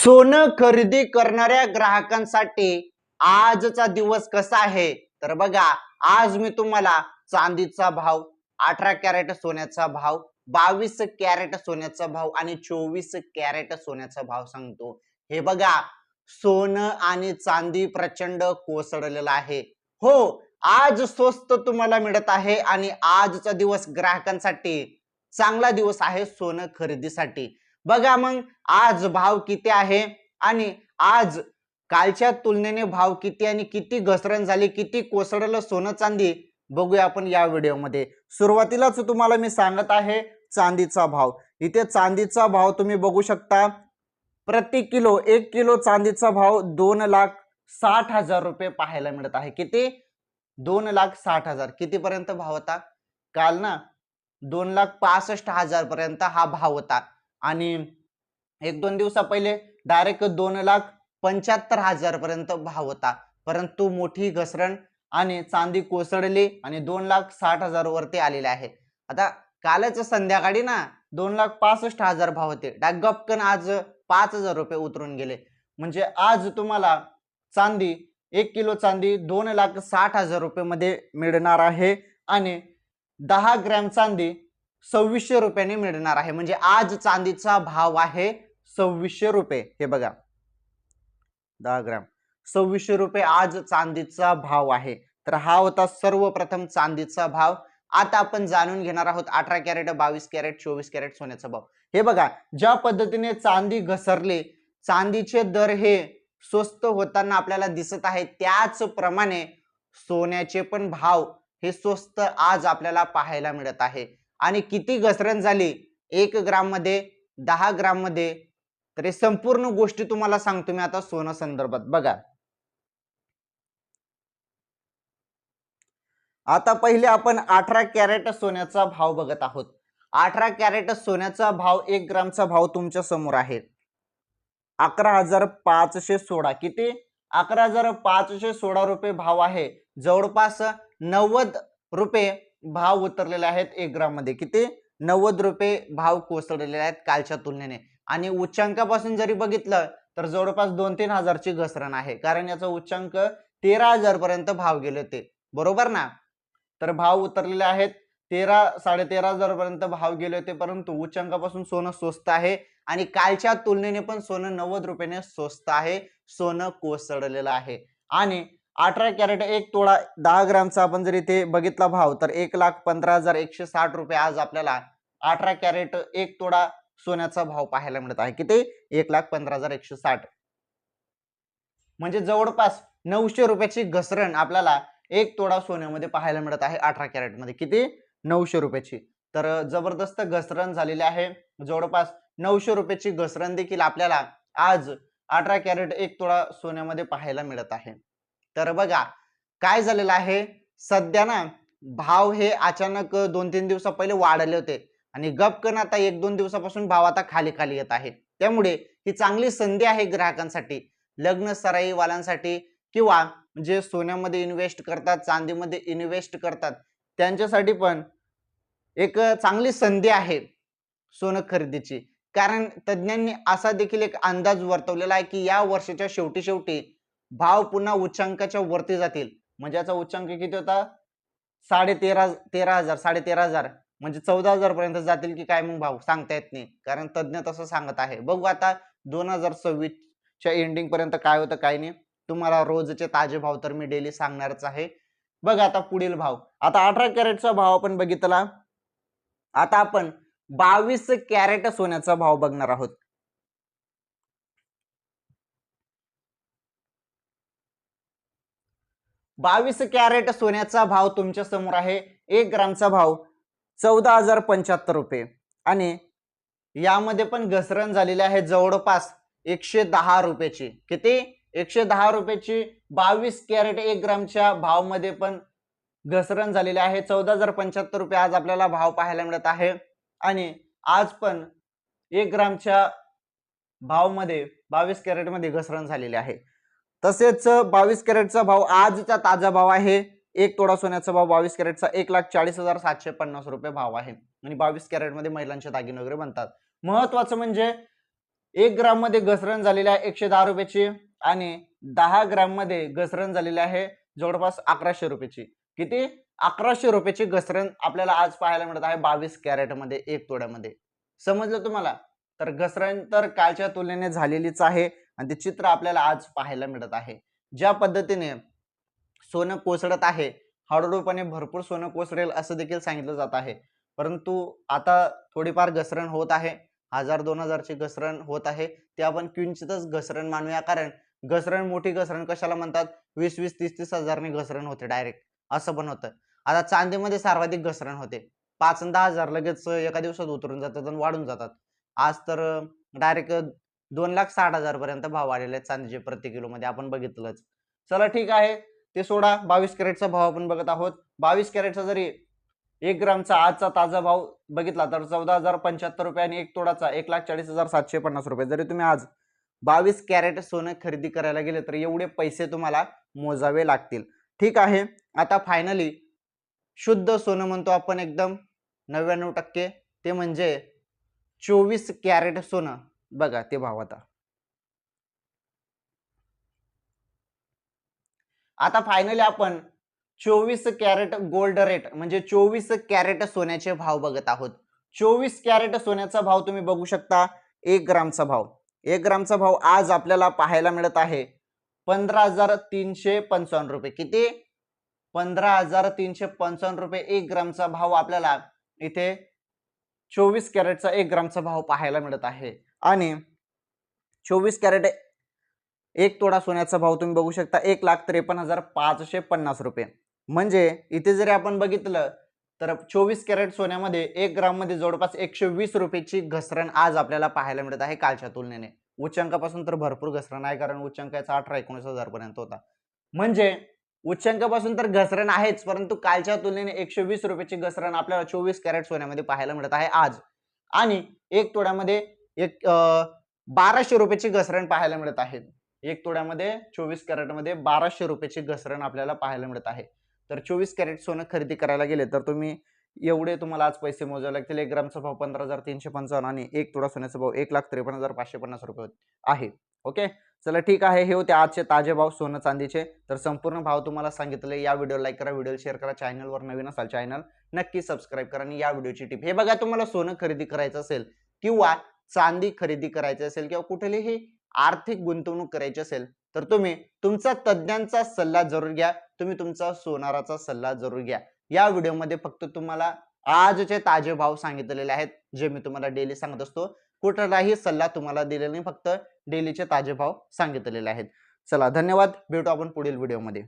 सोनं खरेदी करणाऱ्या ग्राहकांसाठी आजचा दिवस कसा आहे तर बघा, आज मी तुम्हाला चांदीचा भाव, 18 कॅरेट सोन्याचा भाव, 22 कॅरेट सोन्याचा भाव आणि 24 कॅरेट सोन्याचा भाव सांगतो. हे बघा, सोनं आणि चांदी प्रचंड कोसळलेलं आहे. हो, आज स्वस्त तुम्हाला मिळत आहे आणि आजचा दिवस ग्राहकांसाठी चांगला दिवस आहे सोनं खरेदीसाठी. बघा मग, आज भाव किती आहे आणि आज कालच्या तुलनेने भाव किती आणि किती घसरण झाली, किती कोसळलं सोनं चांदी, बघूया आपण या व्हिडिओमध्ये. सुरुवातीलाच तुम्हाला मी सांगत आहे चांदीचा भाव. इथे चांदीचा भाव तुम्ही बघू शकता. प्रति किलो 1 किलो चांदीचा भाव 2,60,000 रुपये पाहायला मिळत आहे. किती? 2,60,000. कितीपर्यंत भाव होता काल ना? 2,65,000 पर्यंत हा भाव होता आणि 1-2 दिवसा पहिले डायरेक्ट 2,75,000 पर्यंत भाव होता. परंतु मोठी घसरण आणि चांदी कोसळली आणि 2,60,000 वरती आलेले आहे. आता कालच संध्याकाळी ना 2,65,000 भाव होते. गपकन आज 5,000 रुपये उतरून गेले. म्हणजे आज तुम्हाला चांदी 1 किलो चांदी 2,60,000 रुपये मध्ये मिळणार आहे आणि 10 ग्रॅम चांदी 2,600 रुपयांनी मिळणार आहे. म्हणजे आज चांदीचा भाव आहे 2,600 रुपये. हे बघा, 10 ग्रॅम 2,600 रुपये आज चांदीचा भाव आहे. तर हा होता सर्वप्रथम चांदीचा भाव. आता आपण जाणून घेणार आहोत 18 कॅरेट, 22 कॅरेट, 24 कॅरेट सोन्याचा भाव. हे बघा, ज्या पद्धतीने चांदी घसरली, चांदीचे दर हे स्वस्त होताना आपल्याला दिसत आहे, त्याचप्रमाणे सोन्याचे पण भाव हे स्वस्त आज आपल्याला पाहायला मिळत आहे. आणि किती घसरण झाली 1 ग्राम मध्ये, 10 ग्राम मध्ये, तर हे संपूर्ण गोष्टी तुम्हाला सांगतो मी आता सोना संदर्भात. बघा, आता पहिले आपण 18 कॅरेट सोन्याचा भाव बघत आहोत. 18 कॅरेट सोन्याचा भाव, 1 ग्रामचा भाव तुमच्या समोर आहे 11,516. किती? 11,516 रुपये भाव आहे. जवळपास 90 रुपये भाव उतरलेले आहेत 1 ग्राम मध्ये. किती? 90 रुपये भाव कोसळलेले आहेत कालच्या तुलनेने. आणि उच्चांकापासून जरी बघितलं तर जवळपास 2-3 हजारची घसरण आहे, कारण याचा उच्चांक 13,000 पर्यंत भाव गेले होते, बरोबर ना? तर भाव उतरलेले आहेत 13-13,500 पर्यंत भाव गेले होते, परंतु उच्चांकापासून सोनं स्वस्त आहे आणि कालच्या तुलनेने पण सोनं 90 रुपयाने स्वस्त आहे. सोनं कोसळलेलं आहे. आणि 18 कॅरेट 1 तोळा 10 ग्रामचा आपण जर इथे बघितला भाव तर 1,15,160 रुपये आज आपल्याला 18 कॅरेट 1 तोळा सोन्याचा भाव पाहायला मिळत आहे. किती? 1,15,160. म्हणजे जवळपास 900 रुपयाची घसरण आपल्याला 1 तोळा सोन्यामध्ये पाहायला मिळत आहे 18 कॅरेट मध्ये. किती? 900 रुपयाची. तर जबरदस्त घसरण झालेली आहे. जवळपास 900 रुपयाची घसरण देखील आपल्याला आज 18 कॅरेट 1 तोळा सोन्यामध्ये पाहायला मिळत आहे. तर बघा काय झालेलं आहे, सध्या ना भाव हे अचानक 2-3 दिवसा पहिले वाढले होते आणि गपकन आता 1-2 दिवसापासून भाव आता खाली खाली येत आहे. त्यामुळे ही चांगली संधी आहे ग्राहकांसाठी, लग्न सराई वाल्यांसाठी किंवा जे सोन्यामध्ये इन्व्हेस्ट करतात, चांदीमध्ये इन्व्हेस्ट करतात, त्यांच्यासाठी पण एक चांगली संधी आहे सोनं खरेदीची. कारण तज्ञांनी असा देखील एक अंदाज वर्तवलेला आहे की या वर्षाच्या शेवटी भाव पुन्हा उच्चांकाच्या वरती जातील. म्हणजे याचा उच्चांक किती होता? 13,500 म्हणजे 14,000 पर्यंत जातील की काय, मग भाव सांगता येत नाही, कारण तज्ञ तसं सांगत आहे. बघू आता 2026च्या एंडिंग पर्यंत काय होतं काय नाही. तुम्हाला रोजचे ताजे भाव तर मी डेली सांगणारच आहे. बघा आता पुढील भाव. आता 18 कॅरेटचा भाव आपण बघितला. आता आपण 22 कॅरेट सोन्याचा भाव बघणार आहोत. बावीस कॅरेट सोन्याचा भाव तुमच्या समोर आहे. 1 ग्रामचा भाव 14,075 रुपये आणि यामध्ये पण घसरण झालेली आहे जवळपास 110 रुपयाची. किती? 110 रुपयाची 22 कॅरेट 1 ग्रामच्या भाव मध्ये पण घसरण झालेली आहे. 14,075 रुपये आज आपल्याला भाव पाहायला मिळत आहे आणि आज पण 1 ग्रामच्या भाव मध्ये 22 कॅरेट मध्ये घसरण झालेली आहे. तसेच 22 कॅरेटचा भाव आजचा ताजा भाव आहे. 1 तोळा सोन्याचा भाव 22 कॅरेटचा 1,40,750 रुपये भाव आहे आणि 22 कॅरेट मध्ये महिलांचे दागिने वगैरे बनतात. महत्वाचं म्हणजे 1 ग्राम मध्ये घसरण झालेली आहे 110 रुपयाची आणि 10 ग्राम मध्ये घसरण झालेली आहे जवळपास 1100 रुपयाची. किती? 1100 रुपयाची घसरण आपल्याला आज पाहायला मिळत आहे 22 कॅरेट मध्ये 1 तोड्यामध्ये. समजलं तुम्हाला? तर घसरण तर कालच्या तुलनेने झालेलीच आहे आणि ते चित्र आपल्याला आज पाहायला मिळत आहे. ज्या पद्धतीने सोनं कोसळत आहे, हळूहळूपणे भरपूर सोनं कोसळेल असं देखील सांगितलं जात आहे. परंतु आता थोडीफार घसरण होत आहे. 1000-2000 ची घसरण होत आहे. ते आपण किंचितच घसरण मानूया, कारण घसरण मोठी घसरण कशाला म्हणतात? 20-20, 30-30 हजारनी घसरण होते डायरेक्ट, असं पण होतं. आता चांदीमध्ये सर्वाधिक घसरण होते. 5 आणि 10,000 लगेच एका दिवसात उतरून जातात आणि वाढून जातात. आज तर डायरेक्ट 2,60,000 पर्यंत भाव वाढलेले आहेत चांदीचे प्रति किलोमध्ये, आपण बघितलंच. चला ठीक आहे, ते सोडा. 22 कॅरेटचा भाव आपण बघत आहोत. 22 कॅरेटचा जरी 1 ग्रामचा आजचा ताजा भाव बघितला तर 14,075 रुपये आणि 1 तोडाचा 1,40,750 रुपये. जरी तुम्ही आज 22 कॅरेट सोनं खरेदी करायला गेले तर एवढे पैसे तुम्हाला मोजावे लागतील. ठीक आहे. आता फायनली शुद्ध सोनं म्हणतो आपण एकदम 99% ते म्हणजे 24 कॅरेट सोनं. बघा ते भाव आता. आता फायनली आपण 24 कॅरेट गोल्ड रेट म्हणजे 24 कॅरेट सोन्याचे भाव बघत आहोत. 24 कॅरेट सोन्याचा भाव तुम्ही बघू शकता. 1 ग्रामचा भाव. 1 ग्रामचा भाव आज आपल्याला पाहायला मिळत आहे 15,355 रुपये. किती? 15,355 रुपये 1 ग्रामचा भाव आपल्याला इथे 24 कॅरेटचा 1 ग्रामचा भाव पाहायला मिळत आहे. आणि 24 कॅरेट 1 तोडा सोन्याचा भाव तुम्ही बघू शकता 1,53,550 रुपये. म्हणजे इथे जरी आपण बघितलं तर 24 कॅरेट सोन्यामध्ये 1 ग्राम मध्ये जवळपास 120 रुपयाची घसरण आज आपल्याला पाहायला मिळत आहे कालच्या तुलनेने. उच्चांकापासून तर भरपूर घसरण आहे, कारण उच्चांकाचा 18-19,000 पर्यंत होता. म्हणजे उच्चांकापासून तर घसरण आहेच, परंतु कालच्या तुलनेने 120 रुपयाची घसरण आपल्याला 24 कॅरेट सोन्यामध्ये पाहायला मिळत आहे आज. आणि 1 तोड्यामध्ये 1,200 रुपयाची घसरण पाहायला मिळत आहे. 1 तोड्यामध्ये 24 कॅरेटमध्ये 1,200 रुपयाची घसरण आपल्याला पाहायला मिळत आहे. तर 24 कॅरेट सोनं खरेदी करायला गेले तर तुम्ही एवढे तुम्हाला आज पैसे मोजावे लागतील. 1 ग्रामचा भाव 15,355 आणि 1 तोडा सोन्याचा भाव 1,53,550 रुपये आहे. ओके. चला ठीक आहे. हे होते आजचे ताजे भाव सोनं चांदीचे. तर संपूर्ण भाव तुम्हाला सांगितले. या व्हिडिओला लाईक करा, व्हिडिओ शेअर करा. चॅनलवर नवीन असाल चॅनल नक्की सबस्क्राईब करा. आणि या व्हिडिओची टिप हे बघा, तुम्हाला सोनं खरेदी करायचं असेल किंवा चांदी खरेदी करायची असेल किंवा कुठलीही आर्थिक गुंतवणूक करायची असेल तर तुम्ही तुमचा तज्ञांचा सल्ला जरूर घ्या. तुम्ही तुमचा सोनाराचा सल्ला जरूर घ्या. या व्हिडिओमध्ये फक्त तुम्हाला आजचे ताजे भाव सांगितलेले आहेत, जे मी तुम्हाला डेली सांगत असतो. कुठलाही सल्ला तुम्हाला दिलेला नाही, फक्त डेलीचे ताजे भाव सांगितलेले आहेत. चला धन्यवाद. भेटू आपण पुढील व्हिडिओमध्ये.